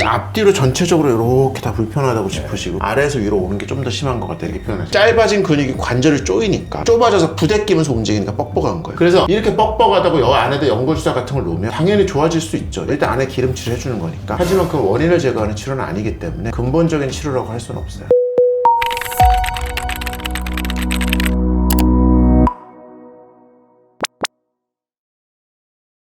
이 앞뒤로 전체적으로 이렇게 다 불편하다고 짚으시고 아래에서 위로 오는 게 좀 더 심한 것 같다 이렇게 표현하시죠. 짧아진 근육이 관절이 쪼이니까 좁아져서 부대 끼면서 움직이니까 뻑뻑한 거예요. 그래서 이렇게 뻑뻑하다고 여 안에다 연골주사 같은 걸 놓으면 당연히 좋아질 수 있죠. 일단 안에 기름칠을 해주는 거니까. 하지만 그 원인을 제거하는 치료는 아니기 때문에 근본적인 치료라고 할 수는 없어요.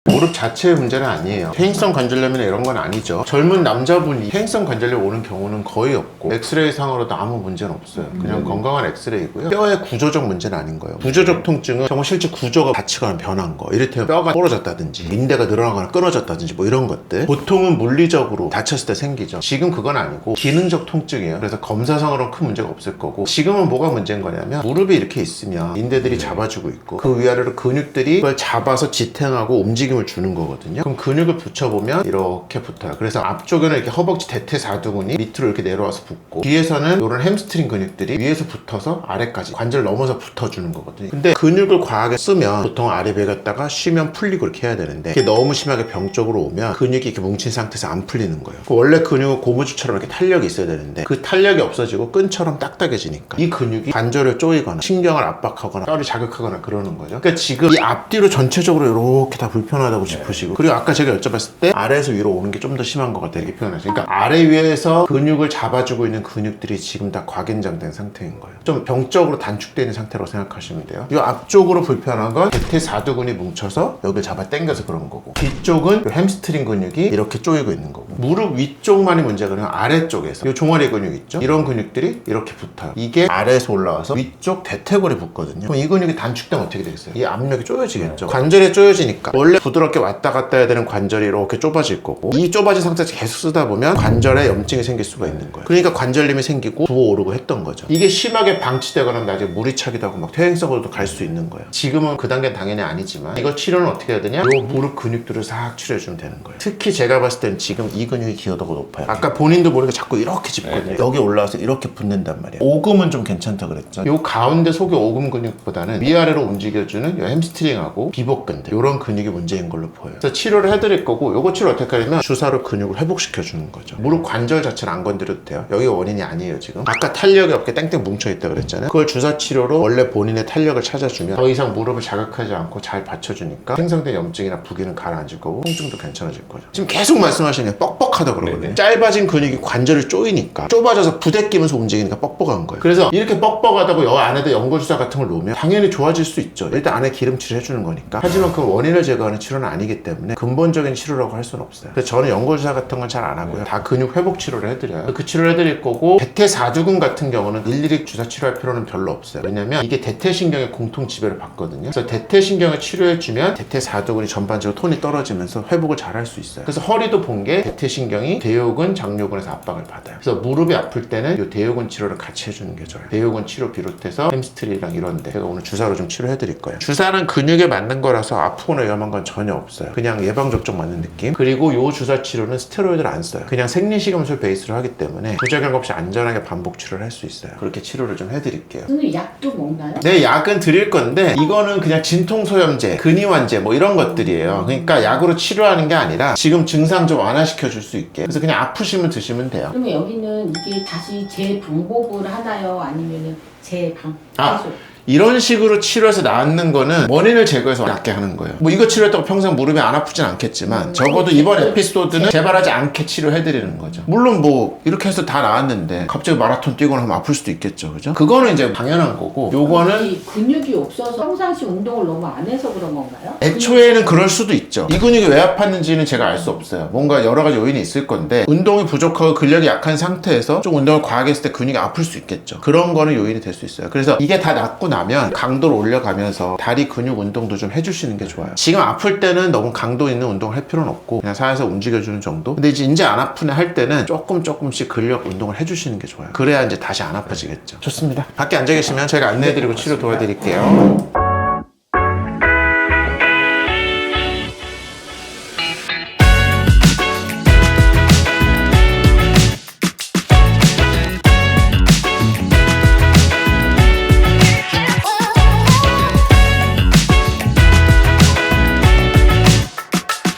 무릎 자체의 문제는 아니에요. 퇴행성 관절염이나 이런 건 아니죠. 젊은 남자분이 퇴행성 관절염 오는 경우는 거의 없고 엑스레이 상으로도 아무 문제는 없어요. 그냥 건강한 엑스레이고요. 뼈의 구조적 문제는 아닌 거예요. 구조적 통증은 정말 실제 구조가 다치거나 변한 거, 이를테면 뼈가 부러졌다든지 인대가 늘어나거나 끊어졌다든지 뭐 이런 것들 보통은 물리적으로 다쳤을 때 생기죠. 지금 그건 아니고 기능적 통증이에요. 그래서 검사상으로는 큰 문제가 없을 거고, 지금은 뭐가 문제인 거냐면 무릎이 이렇게 있으면 인대들이 잡아주고 있고 그 위아래로 근육들이 그걸 잡아서 지탱하고 움직임을 주는 거거든요. 그럼 근육을 붙여보면 이렇게 붙어요. 그래서 앞쪽에는 이렇게 허벅지 대퇴사두근이 밑으로 이렇게 내려와서 붙고, 뒤에서는 이런 햄스트링 근육들이 위에서 붙어서 아래까지 관절 넘어서 붙어주는 거거든요. 근데 근육을 과하게 쓰면 보통 아래 베겼다가 쉬면 풀리고 이렇게 해야 되는데, 이게 너무 심하게 병 쪽으로 오면 근육이 이렇게 뭉친 상태에서 안 풀리는 거예요. 원래 근육은 고무줄처럼 이렇게 탄력이 있어야 되는데 그 탄력이 없어지고 끈처럼 딱딱해지니까 이 근육이 관절을 쪼이거나 신경을 압박하거나 뼈를 자극하거나 그러는 거죠. 그러니까 지금 이 앞뒤로 전체적으로 이렇게 다 불편하다고 짚으시고, 그리고 아까 제가 여쭤봤을 때 아래에서 위로 오는 게 좀 더 심한 것 같다 이렇게 표현하죠. 그러니까 아래 위에서 근육을 잡아주고 있는 근육들이 지금 다 과긴장된 상태인 거예요. 좀 병적으로 단축되어 있는 상태라고 생각하시면 돼요. 이 앞쪽으로 불편한 건 대퇴사두근이 뭉쳐서 여기를 잡아 당겨서 그런 거고, 뒤쪽은 햄스트링 근육이 이렇게 쪼이고 있는 거고, 무릎 위쪽만이 문제가 아니라 아래쪽에서 이 종아리 근육 있죠? 이런 근육들이 이렇게 붙어요. 이게 아래에서 올라와서 위쪽 대퇴골에 붙거든요. 그럼 이 근육이 단축되면 어떻게 되겠어요? 이 압력이 쪼여지겠죠. 관절이 쪼여지니까 원래 부드럽게 왔다 갔다 해야 되는 관절이 이렇게 좁아질 거고, 이 좁아진 상태에서 계속 쓰다 보면 관절에 염증이 생길 수가 있는 거예요. 그러니까 관절림이 생기고 부어오르고 했던 거죠. 이게 심하게 방치되거나 나중에 물이 차기도 하고 막 퇴행성으로도 갈 수 있는 거예요. 지금은 그 단계는 당연히 아니지만 이거 치료는 어떻게 해야 되냐? 이 무릎 근육들을 싹 치료해주면 되는 거예요. 특히 제가 봤을 때는 지금 이 근육이 기여도가 높아요. 아까 본인도 모르게 자꾸 이렇게 짚거든요. 여기 올라와서 이렇게 붙는단 말이에요. 오금은 좀 괜찮다 그랬죠. 이 가운데 속의 오금 근육보다는 위아래로 움직여주는 이 햄스트링하고 비복근들, 이런 근육이 문제인 걸로 보여요. 그래서 치료를 해드릴 거고, 요거 치료 어떻게 하냐면 주사로 근육을 회복시켜주는 거죠. 무릎 관절 자체는 안 건드려도 돼요. 여기가 원인이 아니에요. 지금 아까 탄력이 없게 땡땡 뭉쳐있다 그랬잖아요. 그걸 주사 치료로 원래 본인의 탄력을 찾아주면 더 이상 무릎을 자극하지 않고 잘 받쳐주니까 생성된 염증이나 부기는 가라앉을 거고 통증도 괜찮아질 거죠. 지금 계속 말씀하시는 게 뻑뻑하다 그러거든요. 네네. 짧아진 근육이 관절을 쪼이니까, 좁아져서 부대 끼면서 움직이니까 뻑뻑한 거예요. 그래서 이렇게 뻑뻑하다고 여 안에다 연골주사 같은 걸 놓으면 당연히 좋아질 수 있죠. 일단 안에 기름칠을 해주는 거니까. 하지만 그 원인을 제거하는 치료는 아니기 때문에 근본적인 치료라고 할 수는 없어요. 그래서 저는 연골주사 같은 건 잘 안 하고요. 다 근육 회복 치료를 해드려요. 그 치료를 해드릴 거고, 대퇴사두근 같은 경우는 일일이 주사 치료할 필요는 별로 없어요. 왜냐면 이게 대퇴신경의 공통 지배를 받거든요. 그래서 대퇴신경을 치료해주면 대퇴사두근이 전반적으로 톤이 떨어지면서 회복을 잘 할 수 있어요. 그래서 허리도 본 게 대퇴신경이 대요근, 장요근에서 압박을 받아요. 그래서 무릎이 아플 때는 이 대요근 치료를 같이 해주는 게 좋아요. 대요근 치료 비롯해서 햄스트링이랑 이런데 제가 오늘 주사로 좀 치료해드릴 거예요. 주사는 근육에 맞는 거라서 아프거나 위험한 건 전혀 없어요. 그냥 예방접종 맞는 느낌. 그리고 이 주사 치료는 스테로이드를 안 써요. 그냥 생리식염술 베이스로 하기 때문에 부작용 없이 안전하게 반복 치료를 할 수 있어요. 그렇게 치료를 좀 해드릴게요. 선생님 약도 먹나요? 네, 약은 드릴 건데 이거는 그냥 진통소염제, 근이완제 뭐 이런 것들이에요. 그러니까 약으로 치료하는 게 아니라 지금 증상 좀 완화시켜 줄 수 있게. 그래서 그냥 아프시면 드시면 돼요. 그러면 여기는 이게 다시 재방복을 하나요? 아니면은 재방 계속? 이런 식으로 치료해서 낫는 거는 원인을 제거해서 낫게 하는 거예요. 뭐 이거 치료했다고 평생 무릎이 안 아프진 않겠지만 적어도 이번 에피소드는 재발하지 않게 치료해드리는 거죠. 물론 뭐 이렇게 해서 다 나았는데 갑자기 마라톤 뛰거나 하면 아플 수도 있겠죠, 그죠? 그거는 이제 당연한 거고, 요거는 근육이 없어서 평상시 운동을 너무 안 해서 그런 건가요? 애초에는 그럴 수도 있죠. 이 근육이 왜 아팠는지는 제가 알 수 없어요. 뭔가 여러 가지 요인이 있을 건데, 운동이 부족하고 근력이 약한 상태에서 좀 운동을 과하게 했을 때 근육이 아플 수 있겠죠. 그런 거는 요인이 될 수 있어요. 그래서 이게 다 낫고 나면 강도를 올려가면서 다리 근육 운동도 좀 해주시는 게 좋아요. 지금 아플 때는 너무 강도 있는 운동을 할 필요는 없고 그냥 살살 움직여주는 정도. 근데 이제 안 아프네 할 때는 조금씩 근력 운동을 해주시는 게 좋아요. 그래야 이제 다시 안 아파지겠죠. 좋습니다. 밖에 앉아 계시면 제가 안내해드리고 치료 도와드릴게요.